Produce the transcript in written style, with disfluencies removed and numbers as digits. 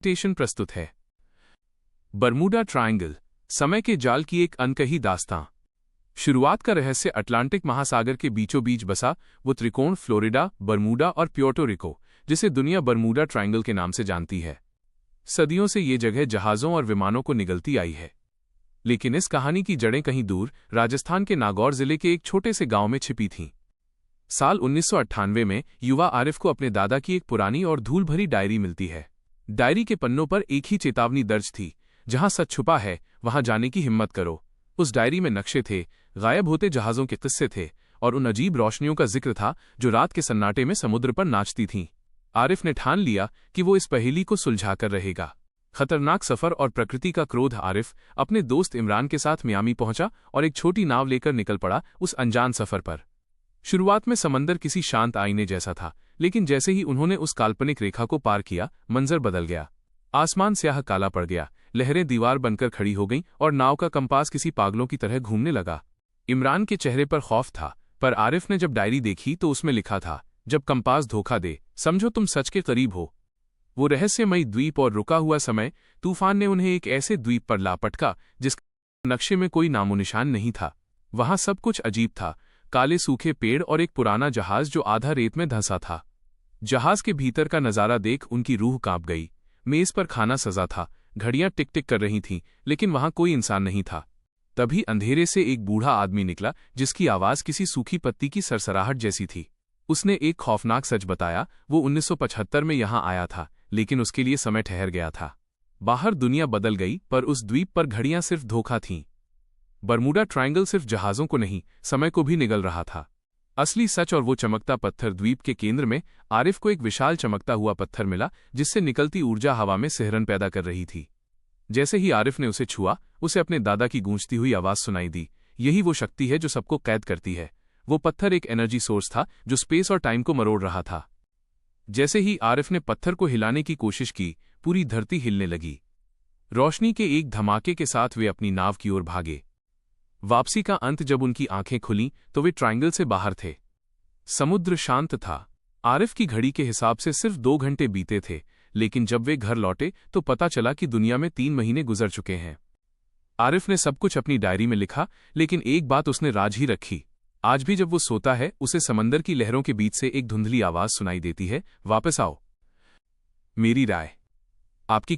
Station प्रस्तुत है। Bermuda triangle, समय के जाल की एक अनकही दास्तां। शुरुआत का रहस्य अटलांटिक महासागर के बीचों बीच बसा वो त्रिकोण फ्लोरिडा, बरमूडा और प्योर्टो रिको, जिसे दुनिया बरमूडा ट्रायंगल के नाम से जानती है। सदियों से ये जगह जहाज़ों और विमानों को निगलती आई है, लेकिन इस कहानी की जड़ें कहीं दूर राजस्थान के नागौर जिले के एक छोटे से गांव में छिपी थीं। साल 1998 में युवा आरिफ को अपने दादा की एक पुरानी और धूल भरी डायरी मिलती है। डायरी के पन्नों पर एक ही चेतावनी दर्ज थी, जहां सच छुपा है वहां जाने की हिम्मत करो। उस डायरी में नक्शे थे, गायब होते जहाज़ों के किस्से थे और उन अजीब रोशनियों का जिक्र था जो रात के सन्नाटे में समुद्र पर नाचती थीं। आरिफ ने ठान लिया कि वो इस पहेली को सुलझाकर रहेगा। खतरनाक सफर और प्रकृति का क्रोध। आरिफ अपने दोस्त इमरान के साथ मियामी पहुंचा और एक छोटी नाव लेकर निकल पड़ा उस अनजान सफर पर। शुरुआत में समंदर किसी शांत आईने जैसा था, लेकिन जैसे ही उन्होंने उस काल्पनिक रेखा को पार किया, मंजर बदल गया। आसमान स्याह काला पड़ गया, लहरें दीवार बनकर खड़ी हो गईं और नाव का कंपास किसी पागलों की तरह घूमने लगा। इमरान के चेहरे पर खौफ था, पर आरिफ ने जब डायरी देखी तो उसमें लिखा था, जब कंपास धोखा दे, समझो तुम सच के करीब हो। वो रहस्यमयी द्वीप और रुका हुआ समय। तूफान ने उन्हें एक ऐसे द्वीप पर ला पटका जिसके नक्शे में कोई नामोनिशान नहीं था। वहां सब कुछ अजीब था, काले सूखे पेड़ और एक पुराना जहाज जो आधा रेत में धंसा था। जहाज के भीतर का नजारा देख उनकी रूह कांप गई। मेज पर खाना सजा था, घड़ियां टिक टिक कर रही थीं, लेकिन वहां कोई इंसान नहीं था। तभी अंधेरे से एक बूढ़ा आदमी निकला, जिसकी आवाज किसी सूखी पत्ती की सरसराहट जैसी थी। उसने एक खौफनाक सच बताया, वो 1975 में यहां आया था, लेकिन उसके लिए समय ठहर गया था। बाहर दुनिया बदल गई, पर उस द्वीप पर घड़ियां सिर्फ धोखा थीं। बरमूडा ट्रायंगल सिर्फ जहाज़ों को नहीं, समय को भी निगल रहा था। असली सच और वो चमकता पत्थर। द्वीप के केंद्र में आरिफ को एक विशाल चमकता हुआ पत्थर मिला, जिससे निकलती ऊर्जा हवा में सिहरन पैदा कर रही थी। जैसे ही आरिफ ने उसे छुआ, उसे अपने दादा की गूंजती हुई आवाज सुनाई दी, यही वो शक्ति है जो सबको कैद करती है। वो पत्थर एक एनर्जी सोर्स था जो स्पेस और टाइम को मरोड़ रहा था। जैसे ही आरिफ ने पत्थर को हिलाने की कोशिश की, पूरी धरती हिलने लगी। रोशनी के एक धमाके के साथ वे अपनी नाव की ओर भागे। वापसी का अंत। जब उनकी आंखें खुलीं तो वे ट्रायंगल से बाहर थे। समुद्र शांत था। आरिफ की घड़ी के हिसाब से सिर्फ 2 घंटे बीते थे, लेकिन जब वे घर लौटे तो पता चला कि दुनिया में 3 महीने गुजर चुके हैं। आरिफ ने सब कुछ अपनी डायरी में लिखा, लेकिन एक बात उसने राज ही रखी। आज भी जब वो सोता है, उसे समंदर की लहरों के बीच से एक धुंधली आवाज सुनाई देती है, वापस आओ। मेरी राय आपकी